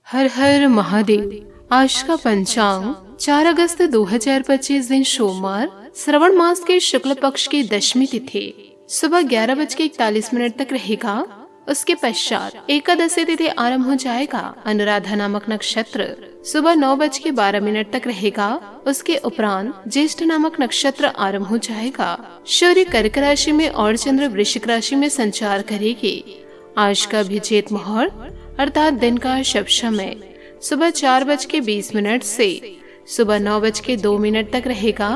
हर हर महादेव। आज का पंचांग 4 अगस्त 2025 दिन सोमवार, श्रवण मास के शुक्ल पक्ष की दशमी तिथि सुबह 11:41 तक रहेगा। उसके पश्चात एकादशी तिथि आरंभ हो जाएगा। अनुराधा नामक नक्षत्र सुबह 9:12 तक रहेगा। उसके उपरांत ज्येष्ठ नामक नक्षत्र आरंभ हो जाएगा। सूर्य कर्क राशि में और चंद्र वृश्चिक राशि में संचार करेगी। आज का अभिजीत मुहूर्त अर्थात दिन का शुभ समय सुबह 4:20 से सुबह 9:02 तक रहेगा।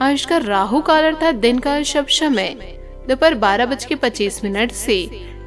आज का राहु काल अर्थात दिन का शुभ समय दोपहर 12:25 से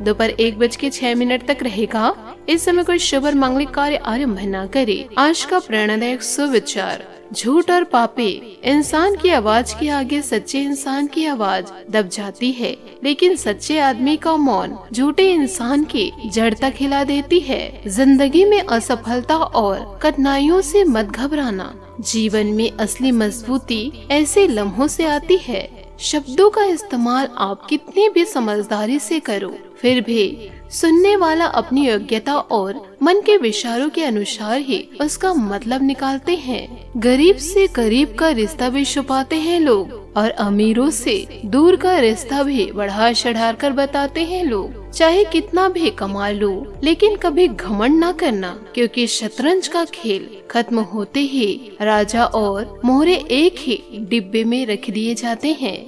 दोपहर 1:06 तक रहेगा। इस समय कोई शुभ और मांगलिक कार्य आरंभ न करे। आज का प्रेरणादायक सुविचार, झूठ और पापी इंसान की आवाज के आगे सच्चे इंसान की आवाज दब जाती है, लेकिन सच्चे आदमी का मौन झूठे इंसान की जड़ तक हिला देती है। जिंदगी में असफलता और कठिनाइयों से मत घबराना। जीवन में असली मजबूती ऐसे लम्हों से आती है। शब्दों का इस्तेमाल आप कितनी भी समझदारी से करो, फिर भी सुनने वाला अपनी योग्यता और मन के विचारों के अनुसार ही उसका मतलब निकालते हैं। गरीब से गरीब का रिश्ता भी छुपाते हैं लोग, और अमीरों से दूर का रिश्ता भी बढ़ा चढ़ा कर बताते हैं लोग। चाहे कितना भी कमा लो, लेकिन कभी घमंड न करना, क्योंकि शतरंज का खेल खत्म होते ही राजा और मोहरे एक ही डिब्बे में रख दिए जाते हैं।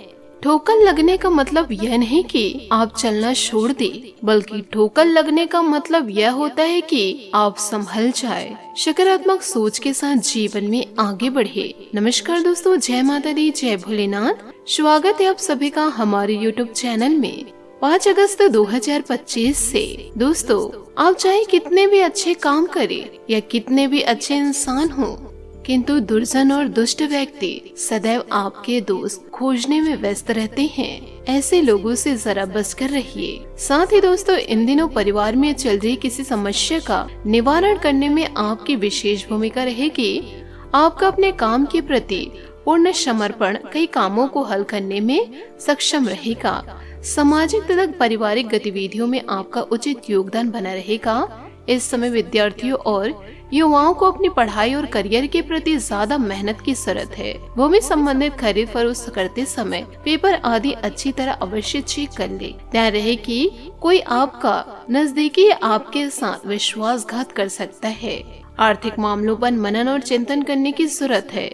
ठोकर लगने का मतलब यह नहीं कि आप चलना छोड़ दे, बल्कि ठोकर लगने का मतलब यह होता है कि आप संभल जाए। सकारात्मक सोच के साथ जीवन में आगे बढ़े। नमस्कार दोस्तों, जय माता दी, जय भोलेनाथ। स्वागत है आप सभी का हमारे YouTube चैनल में। 5 अगस्त 2025 से दोस्तों, आप चाहे कितने भी अच्छे काम करें या कितने भी अच्छे इंसान हो, किंतु दुर्जन और दुष्ट व्यक्ति सदैव आपके दोष खोजने में व्यस्त रहते हैं। ऐसे लोगों से जरा बचकर रहिए। साथ ही दोस्तों, इन दिनों परिवार में चल रही किसी समस्या का निवारण करने में आपकी विशेष भूमिका रहेगी। आपका अपने काम के प्रति पूर्ण समर्पण कई कामों को हल करने में सक्षम रहेगा। सामाजिक तथा पारिवारिक गतिविधियों में आपका उचित योगदान बना रहेगा। इस समय विद्यार्थियों और युवाओं को अपनी पढ़ाई और करियर के प्रति ज्यादा मेहनत की जरूरत है। भूमि संबंधित खरीद फरोख्त करते समय पेपर आदि अच्छी तरह अवश्य चेक कर ले। ध्यान रहे कि कोई आपका नजदीकी आपके साथ विश्वासघात कर सकता है। आर्थिक मामलों पर मनन और चिंतन करने की जरूरत है।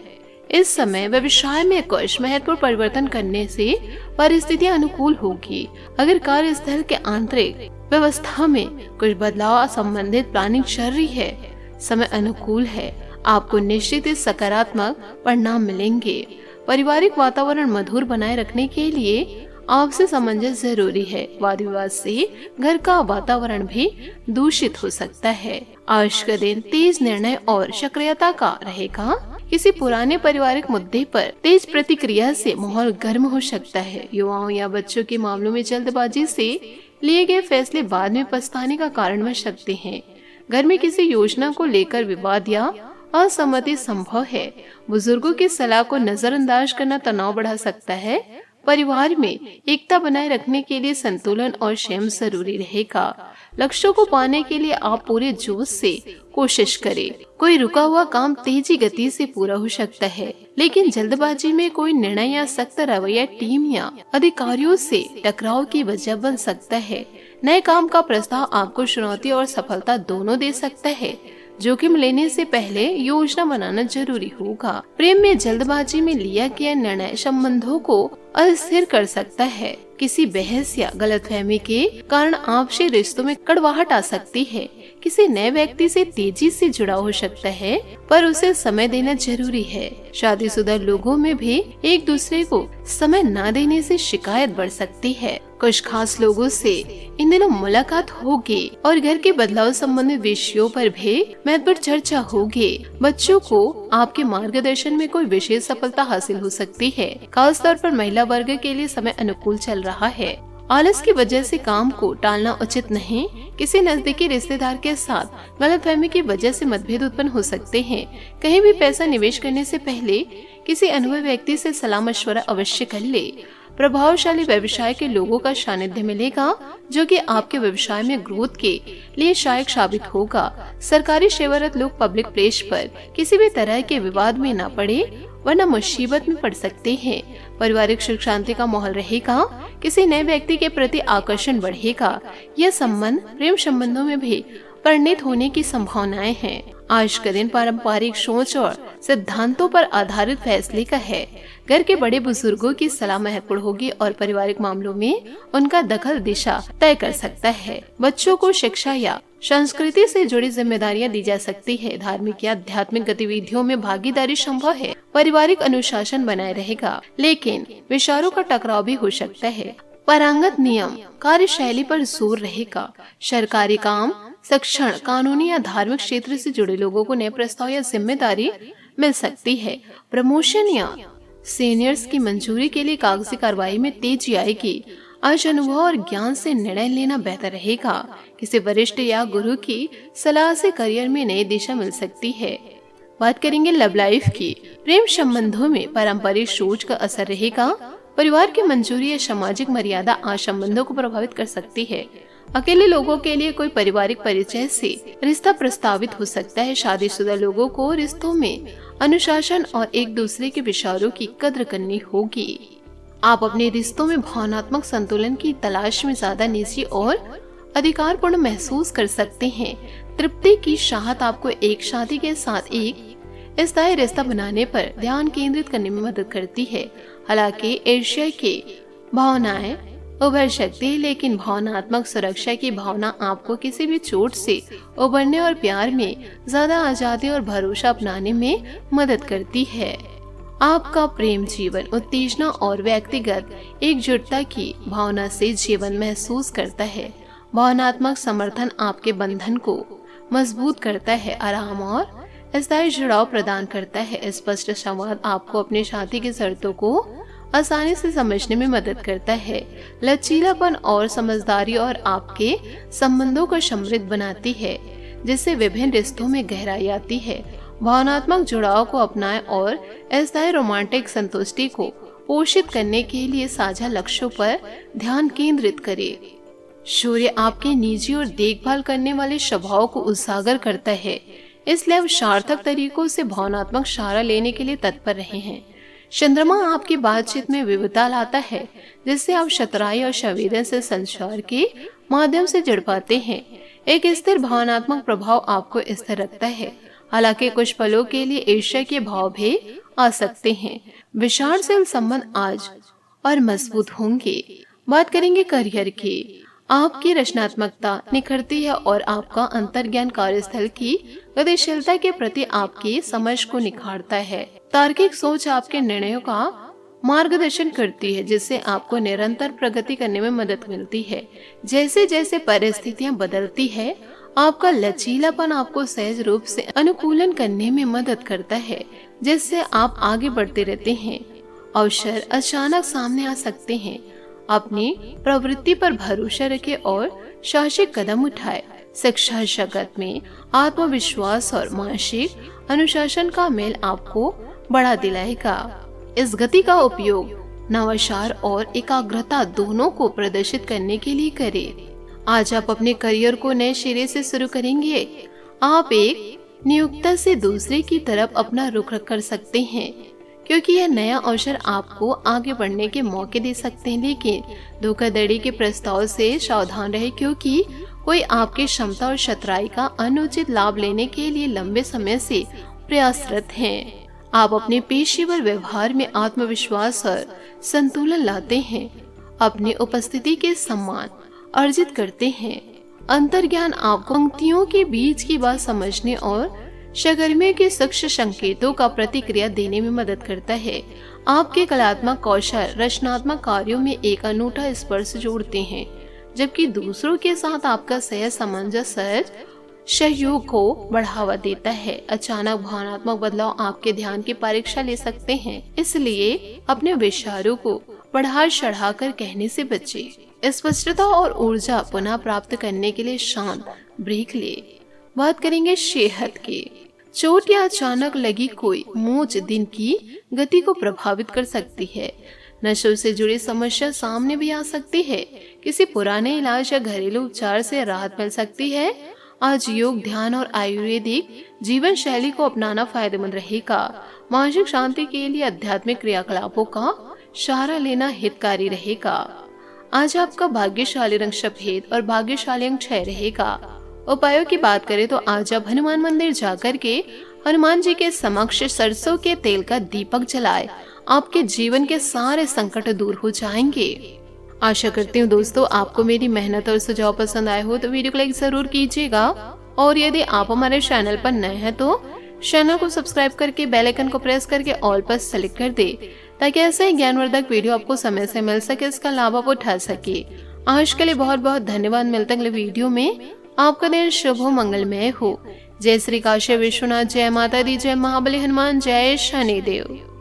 इस समय व्यवसाय में कुछ महत्वपूर्ण परिवर्तन करने से परिस्थितियां अनुकूल होगी। अगर कार्यस्थल के आंतरिक व्यवस्था में कुछ बदलाव संबंधित प्लानिंग चल रही है, समय अनुकूल है। आपको निश्चित सकारात्मक परिणाम मिलेंगे। पारिवारिक वातावरण मधुर बनाए रखने के लिए आपसे सामंजस्य जरूरी है। वाद विवाद से घर का वातावरण भी दूषित हो सकता है। आज का दिन तेज निर्णय और सक्रियता का रहेगा। किसी पुराने पारिवारिक मुद्दे पर तेज प्रतिक्रिया से माहौल गर्म हो सकता है। युवाओं या बच्चों के मामलों में जल्दबाजी से लिए गए फैसले बाद में पछताने का कारण बन सकते हैं। घर में किसी योजना को लेकर विवाद या असहमति संभव है। बुजुर्गों की सलाह को नजरअंदाज करना तनाव बढ़ा सकता है। परिवार में एकता बनाए रखने के लिए संतुलन और संयम जरूरी रहेगा। लक्ष्यों को पाने के लिए आप पूरे जोश से कोशिश करें। कोई रुका हुआ काम तेजी गति से पूरा हो सकता है, लेकिन जल्दबाजी में कोई निर्णय या सख्त रवैया टीम या अधिकारियों से टकराव की वजह बन सकता है। नए काम का प्रस्ताव आपको चुनौती और सफलता दोनों दे सकता है। जोखिम लेने से पहले योजना बनाना जरूरी होगा। प्रेम में जल्दबाजी में लिया गया निर्णय संबंधों को अस्थिर कर सकता है। किसी बहस या गलतफहमी के कारण आपसे रिश्तों में कड़वाहट आ सकती है। किसी नए व्यक्ति से तेजी से जुड़ाव हो सकता है, पर उसे समय देना जरूरी है। शादीशुदा लोगों में भी एक दूसरे को समय न देने से शिकायत बढ़ सकती है। कुछ खास लोगों से इन दिनों मुलाकात होगी और घर के बदलाव संबंधित विषयों पर भी महत्वपूर्ण चर्चा होगी। बच्चों को आपके मार्गदर्शन में कोई विशेष सफलता हासिल हो सकती है। खास तौर पर महिला वर्ग के लिए समय अनुकूल चल रहा है। आलस की वजह से काम को टालना उचित नहीं। किसी नजदीकी रिश्तेदार के साथ गलतफहमी की वजह से मतभेद उत्पन्न हो सकते हैं। कहीं भी पैसा निवेश करने से पहले किसी अनुभवी व्यक्ति से सलाह मशवरा अवश्य कर ले। प्रभावशाली व्यवसाय के लोगों का सानिध्य मिलेगा जो कि आपके व्यवसाय में ग्रोथ के लिए सहायक साबित होगा। सरकारी सेवारत लोग पब्लिक प्लेस पर किसी भी तरह के विवाद में न पड़े वरना मुसीबत में पड़ सकते हैं। पारिवारिक सुख शांति का माहौल रहेगा। किसी नए व्यक्ति के प्रति आकर्षण बढ़ेगा। यह संबंध प्रेम संबंधों में भी परिणित होने की संभावनाएं हैं। आज का दिन पारंपरिक सोच और सिद्धांतों पर आधारित फैसले का है। घर के बड़े बुजुर्गों की सलाह महत्वपूर्ण होगी और पारिवारिक मामलों में उनका दखल दिशा तय कर सकता है। बच्चों को शिक्षा या संस्कृति से जुड़ी जिम्मेदारियां दी जा सकती है। धार्मिक या आध्यात्मिक गतिविधियों में भागीदारी संभव है। पारिवारिक अनुशासन बनाए रहेगा, लेकिन विचारों का टकराव भी हो सकता है। पारंगत नियम कार्यशैली पर जोर रहेगा। सरकारी काम, शिक्षण, कानूनी या धार्मिक क्षेत्र से जुड़े लोगों को नए प्रस्ताव या जिम्मेदारी मिल सकती है। प्रमोशन या सीनियर्स की मंजूरी के लिए कागजी कार्रवाई में तेजी आएगी। आज अनुभव और ज्ञान से निर्णय लेना बेहतर रहेगा। किसी वरिष्ठ या गुरु की सलाह से करियर में नई दिशा मिल सकती है। बात करेंगे लव लाइफ की। प्रेम संबंधों में पारंपरिक सोच का असर रहेगा। परिवार की मंजूरी या सामाजिक मर्यादा आज संबंधों को प्रभावित कर सकती है। अकेले लोगों के लिए कोई पारिवारिक परिचय से रिश्ता प्रस्तावित हो सकता है। शादीशुदा लोगों को रिश्तों में अनुशासन और एक दूसरे के विचारों की कद्र करनी होगी। आप अपने रिश्तों में भावनात्मक संतुलन की तलाश में ज्यादा निजी और अधिकारपूर्ण महसूस कर सकते हैं। तृप्ति की चाहत आपको एक शादी के साथ एक स्थायी रिश्ता बनाने पर ध्यान केंद्रित करने में मदद करती है। हालांकि ईर्ष्या की भावनाएं उभर सकती है, लेकिन भावनात्मक सुरक्षा की भावना आपको किसी भी चोट से उबरने और प्यार में ज्यादा आजादी और भरोसा अपनाने में मदद करती है। आपका प्रेम जीवन उत्तेजना और व्यक्तिगत एकजुटता की भावना से जीवन महसूस करता है। भावनात्मक समर्थन आपके बंधन को मजबूत करता है, आराम और स्थायी जुड़ाव प्रदान करता है। स्पष्ट संवाद आपको अपने साथी की शर्तों को आसानी से समझने में मदद करता है। लचीलापन और समझदारी और आपके संबंधों को समृद्ध बनाती है, जिससे विभिन्न रिश्तों में गहराई आती है। भावनात्मक जुड़ाव को अपनाएं और स्थायी रोमांटिक संतुष्टि को पोषित करने के लिए साझा लक्ष्यों पर ध्यान केंद्रित करें। सूर्य आपके निजी और देखभाल करने वाले स्वभाव को उजागर करता है, इसलिए आप सार्थक तरीकों से भावनात्मक सहारा लेने के लिए तत्पर रहे हैं। चंद्रमा आपकी बातचीत में विविधता लाता है, जिससे आप चतुराई और संवेदन से संचार के माध्यम से जुड़ पाते हैं। एक स्थिर भावनात्मक प्रभाव आपको स्थिर रखता है, हालांकि कुछ पलों के लिए ईर्ष्या के भाव भी आ सकते हैं। विचारशील संबंध आज और मजबूत होंगे। बात करेंगे करियर की। आपकी रचनात्मकता निखरती है और आपका अंतर्ज्ञान कार्यस्थल की गतिशीलता के प्रति आपकी समझ को निखारता है। तार्किक सोच आपके निर्णयों का मार्गदर्शन करती है, जिससे आपको निरंतर प्रगति करने में मदद मिलती है। जैसे जैसे परिस्थितियां बदलती है, आपका लचीलापन आपको सहज रूप से अनुकूलन करने में मदद करता है, जिससे आप आगे बढ़ते रहते हैं। अवसर अचानक सामने आ सकते हैं। अपनी प्रवृत्ति पर भरोसा रखें और साहसिक कदम उठाए। शिक्षा जगत में आत्मविश्वास और मानसिक अनुशासन का मेल आपको बढ़ा दिलाएगा। इस गति का उपयोग नवाचार और एकाग्रता दोनों को प्रदर्शित करने के लिए करें। आज आप अपने करियर को नए सिरे से शुरू करेंगे। आप एक नियोक्ता से दूसरे की तरफ अपना रुख कर सकते हैं, क्योंकि यह नया अवसर आपको आगे बढ़ने के मौके दे सकते हैं। लेकिन धोखाधड़ी के प्रस्ताव से सावधान रहे, क्योंकि कोई आपकी क्षमता और चतुराई का अनुचित लाभ लेने के लिए लंबे समय से प्रयासरत हैं। आप अपने पेशेवर व्यवहार में आत्मविश्वास और संतुलन लाते हैं, अपनी उपस्थिति के सम्मान अर्जित करते हैं। अंतर्ज्ञान आपको पंक्तियों के बीच की बात समझने और सरगर्मियों के सूक्ष्म संकेतों का प्रतिक्रिया देने में मदद करता है। आपके कलात्मक कौशल रचनात्मक कार्यों में एक अनूठा स्पर्श जोड़ते हैं, जबकि दूसरों के साथ आपका सहज सामंजस्य सहज सहयोग को बढ़ावा देता है। अचानक भावनात्मक बदलाव आपके ध्यान की परीक्षा ले सकते हैं, इसलिए अपने विचारों को बढ़ा चढ़ाकर कहने से बचें। स्पष्टता और ऊर्जा पुनः प्राप्त करने के लिए शांत ब्रेक ले। बात करेंगे सेहत की। चोट या अचानक लगी कोई मोच दिन की गति को प्रभावित कर सकती है। नशों से जुड़ी समस्या सामने भी आ सकती है। किसी पुराने इलाज या घरेलू उपचार से राहत मिल सकती है। आज योग, ध्यान और आयुर्वेदिक जीवन शैली को अपनाना फायदेमंद रहेगा। मानसिक शांति के लिए आध्यात्मिक क्रियाकलापों का सहारा लेना हितकारी रहेगा। आज आपका भाग्यशाली रंग सफेद और भाग्यशाली अंक 6 रहेगा। उपायों की बात करें तो आज आप हनुमान मंदिर जाकर के हनुमान जी के समक्ष सरसों के तेल का दीपक जलाएं। आपके जीवन के सारे संकट दूर हो जाएंगे। आशा करती हूँ दोस्तों आपको मेरी मेहनत और सुझाव पसंद आए हो तो वीडियो को लाइक जरूर कीजिएगा। और यदि आप हमारे चैनल पर नए हैं तो चैनल को सब्सक्राइब करके बेल आइकन को प्रेस करके ऑल पर सेलेक्ट कर दे, ताकि ऐसे ही ज्ञानवर्धक वीडियो आपको समय से मिल सके, इसका लाभ आप उठा सके। आज के लिए बहुत बहुत धन्यवाद। मिलते हैं अगले वीडियो में। आपका दिन शुभ हो, मंगलमय हो। जय श्री काशी विश्वनाथ, जय माता दी, जय महाबली हनुमान, जय शनिदेव।